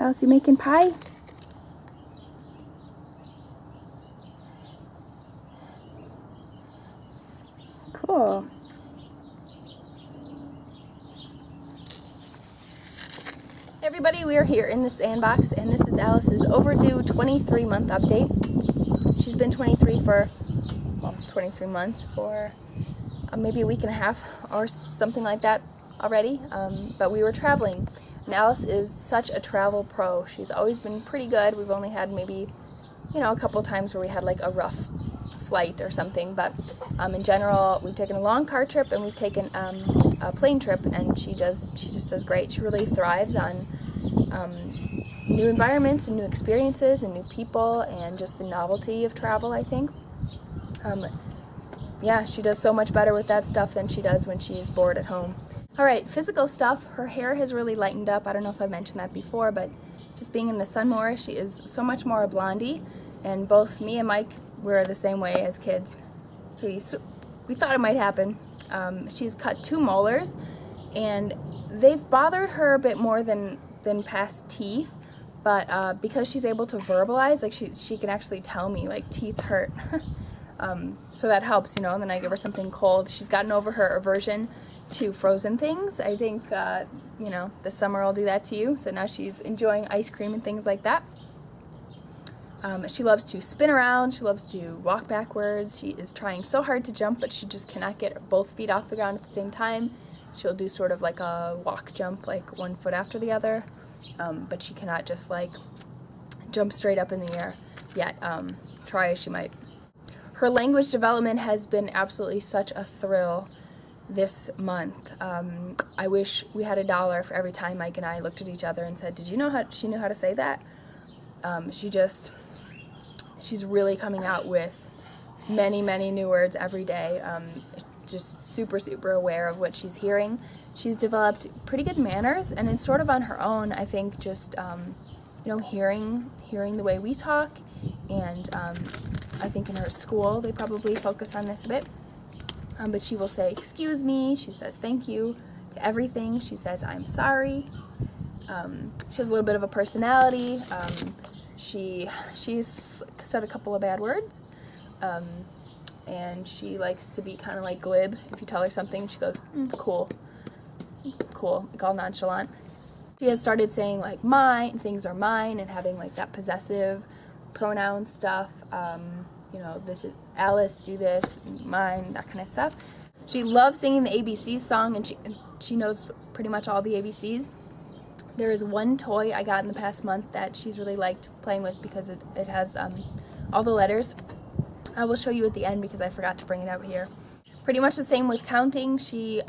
Alice, you making pie? Cool. Hey everybody, we are here in the sandbox, and this is Alice's overdue 23-month update. She's been 23 for, well, 23 months for maybe a week and a half or something like that already, but we were traveling. And Alice is such a travel pro. She's always been pretty good. We've only had maybe, a couple times where we had like a rough flight or something, but in general, we've taken a long car trip and we've taken a plane trip, and she just does great. She really thrives on new environments and new experiences and new people and just the novelty of travel, I think. Yeah, she does so much better with that stuff than she does when she's bored at home. Alright, physical stuff. Her hair has really lightened up. I don't know if I mentioned that before, but just being in the sun more, she is so much more a blondie. And both me and Mike were the same way as kids. So we thought it might happen. She's cut 2 molars, and they've bothered her a bit more than past teeth. But because she's able to verbalize, like she can actually tell me, like, teeth hurt. So that helps, and then I give her something cold. She's gotten over her aversion to frozen things. I think, the summer will do that to you. So now she's enjoying ice cream and things like that. She loves to spin around. She loves to walk backwards. She is trying so hard to jump, but she just cannot get both feet off the ground at the same time. She'll do sort of like a walk jump, like one foot after the other, but she cannot just like jump straight up in the air yet, try as she might. Her language development has been absolutely such a thrill this month. I wish we had $1 for every time Mike and I looked at each other and said, "Did you know how she knew how to say that?" She's really coming out with many, many new words every day. Just super, super aware of what she's hearing. She's developed pretty good manners, and it's sort of on her own, I think, just, hearing the way we talk, and I think in her school they probably focus on this a bit. But she will say, "Excuse me," she says "thank you" to everything, she says "I'm sorry." She has a little bit of a personality. She's said a couple of bad words, and she likes to be kind of like glib. If you tell her something, she goes, cool, like all nonchalant. She has started saying like mine, things are mine, and having like that possessive pronoun stuff. This is Alice, do this, mine, that kind of stuff. She loves singing the ABC song, and she knows pretty much all the ABCs. There is one toy I got in the past month that she's really liked playing with because it has all the letters. I will show you at the end because I forgot to bring it out here. Pretty much the same with counting. She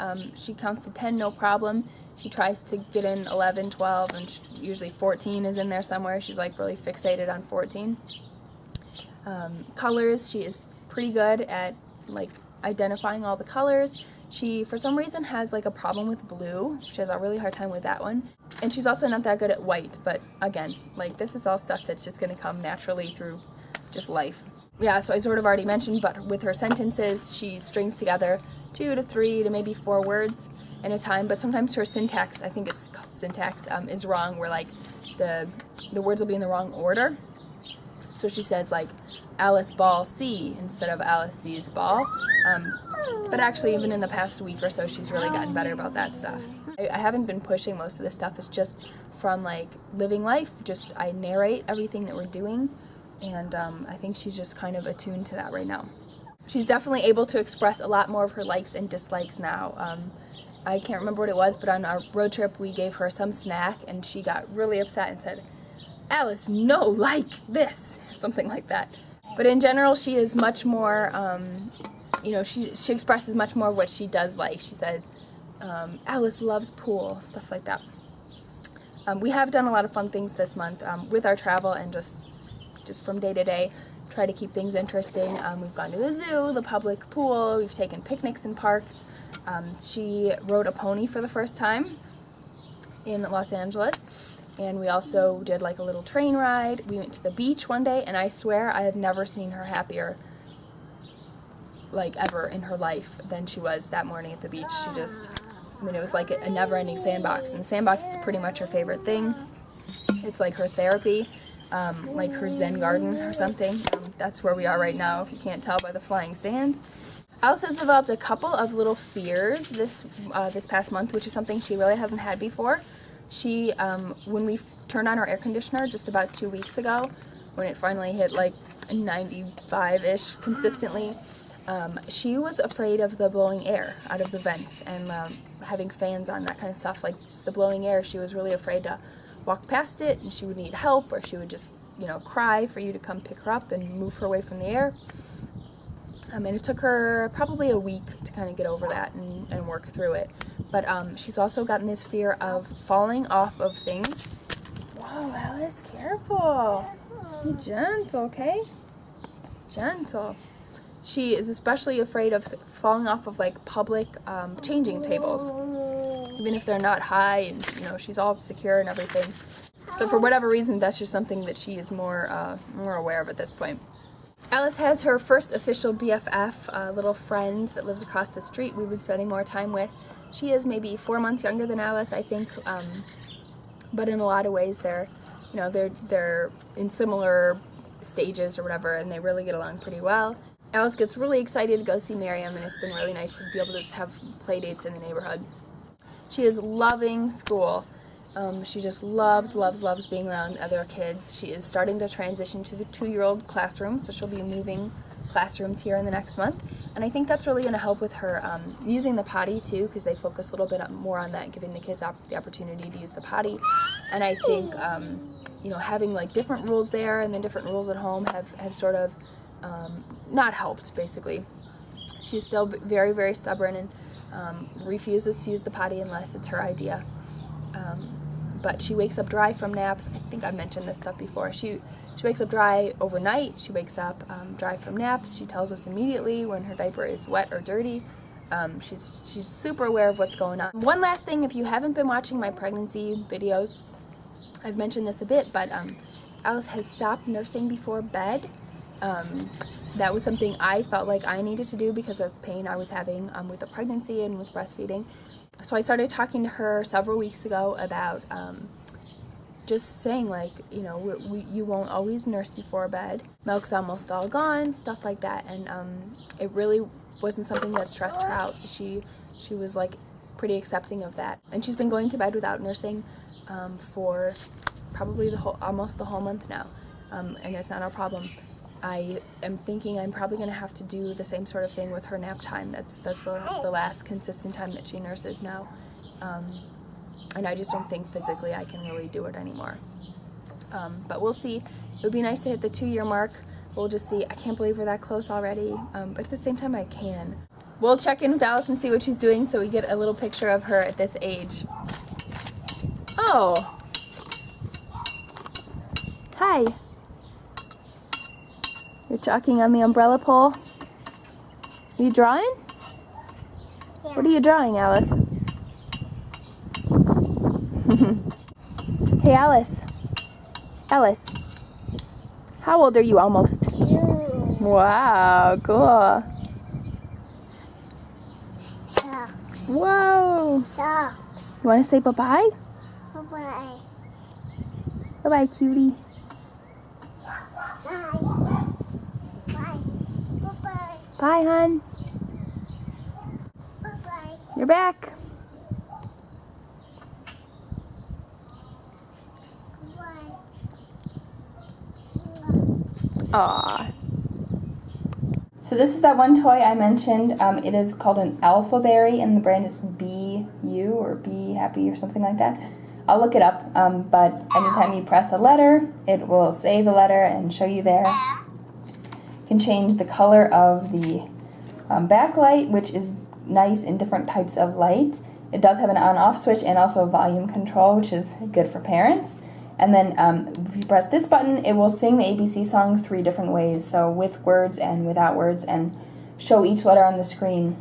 counts to 10, no problem. She tries to get in 11, 12, and usually 14 is in there somewhere. She's like really fixated on 14. Colors, she is pretty good at like identifying all the colors. She, for some reason, has like a problem with blue. She has a really hard time with that one. And she's also not that good at white, but again, like this is all stuff that's just going to come naturally through just life. Yeah, so I sort of already mentioned, but with her sentences, she strings together 2 to 3 to maybe 4 words at a time, but sometimes her syntax, I think it's called syntax, is wrong, where like the words will be in the wrong order. So she says like Alice ball C instead of Alice sees ball. But actually, even in the past week or so, she's really gotten better about that stuff. I haven't been pushing most of this stuff. It's just from like living life. Just I narrate everything that we're doing, and I think she's just kind of attuned to that right now. She's definitely able to express a lot more of her likes and dislikes now. I can't remember what it was, but on our road trip, we gave her some snack, and she got really upset and said, "Alice, no, like this," or something like that. But in general, she is much more, she expresses much more of what she does like. She says, Alice loves pool, stuff like that. We have done a lot of fun things this month with our travel and just from day to day, try to keep things interesting. We've gone to the zoo, the public pool, we've taken picnics in parks. She rode a pony for the first time in Los Angeles. And we also did like a little train ride. We went to the beach one day, and I swear I have never seen her happier, like ever in her life, than she was that morning at the beach. It was like a never-ending sandbox, and the sandbox is pretty much her favorite thing. It's like her therapy, like her Zen garden or something. That's where we are right now, if you can't tell by the flying sand. Alice has developed a couple of little fears this past month, which is something she really hasn't had before. She, when we turned on our air conditioner just about 2 weeks ago, when it finally hit like 95-ish consistently, she was afraid of the blowing air out of the vents and having fans on, that kind of stuff, like just the blowing air. She was really afraid to walk past it, and she would need help, or she would just, you know, cry for you to come pick her up and move her away from the air. And it took her probably a week to kind of get over that and work through it. But she's also gotten this fear of falling off of things. Whoa, Alice, careful. Be gentle, okay? Gentle. She is especially afraid of falling off of like public changing tables, even if they're not high, and you know, she's all secure and everything. So for whatever reason, that's just something that she is more aware of at this point. Alice has her first official BFF, a little friend that lives across the street we've been spending more time with. She is maybe 4 months younger than Alice, I think, but in a lot of ways they're in similar stages or whatever, and they really get along pretty well. Alice gets really excited to go see Miriam, and it's been really nice to be able to just have play dates in the neighborhood. She is loving school. She just loves being around other kids. She is starting to transition to the 2-year-old classroom, so she'll be moving classrooms here in the next month. And I think that's really going to help with her using the potty too, because they focus a little bit more on that, giving the kids the opportunity to use the potty. And I think you know, having like different rules there and then different rules at home have sort of not helped, basically. She's still very stubborn and refuses to use the potty unless it's her idea. But she wakes up dry from naps. I think I've mentioned this stuff before. She wakes up dry overnight. She wakes up dry from naps. She tells us immediately when her diaper is wet or dirty. She's super aware of what's going on. One last thing, if you haven't been watching my pregnancy videos, I've mentioned this a bit, but Alice has stopped nursing before bed. That was something I felt like I needed to do because of pain I was having with the pregnancy and with breastfeeding. So I started talking to her several weeks ago about just saying, like, you know, you won't always nurse before bed. Milk's almost all gone, stuff like that. And it really wasn't something that stressed her out. She was like pretty accepting of that. And she's been going to bed without nursing for probably almost the whole month now. And it's not our problem. I am thinking I'm probably going to have to do the same sort of thing with her nap time. That's the last consistent time that she nurses now. And I just don't think physically I can really do it anymore. But we'll see. It would be nice to hit the 2-year mark. We'll just see. I can't believe we're that close already. But at the same time, I can. We'll check in with Alice and see what she's doing so we get a little picture of her at this age. Oh. Hi. You're chalking on the umbrella pole? Are you drawing? Yeah. What are you drawing, Alice? Hey, Alice. Alice. How old are you almost? 2. Wow, cool. Socks. Whoa. Socks. You want to say bye-bye? Bye-bye. Bye-bye, cutie. Bye. Bye. Bye-bye. Bye, hon. Bye-bye. You're back. Bye. Aww. So this is that one toy I mentioned. It is called an Alphaberry, and the brand is BU or Be Happy or something like that. I'll look it up, but anytime you press a letter, it will say the letter and show you there. You can change the color of the backlight, which is nice in different types of light. It does have an on-off switch and also a volume control, which is good for parents. And then if you press this button, it will sing the ABC song 3 different ways, so with words and without words, and show each letter on the screen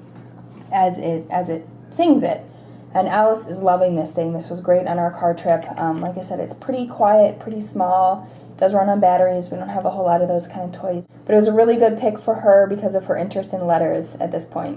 as it sings it. And Alice is loving this thing. This was great on our car trip. Like I said, it's pretty quiet, pretty small. It does run on batteries. We don't have a whole lot of those kind of toys. But it was a really good pick for her because of her interest in letters at this point.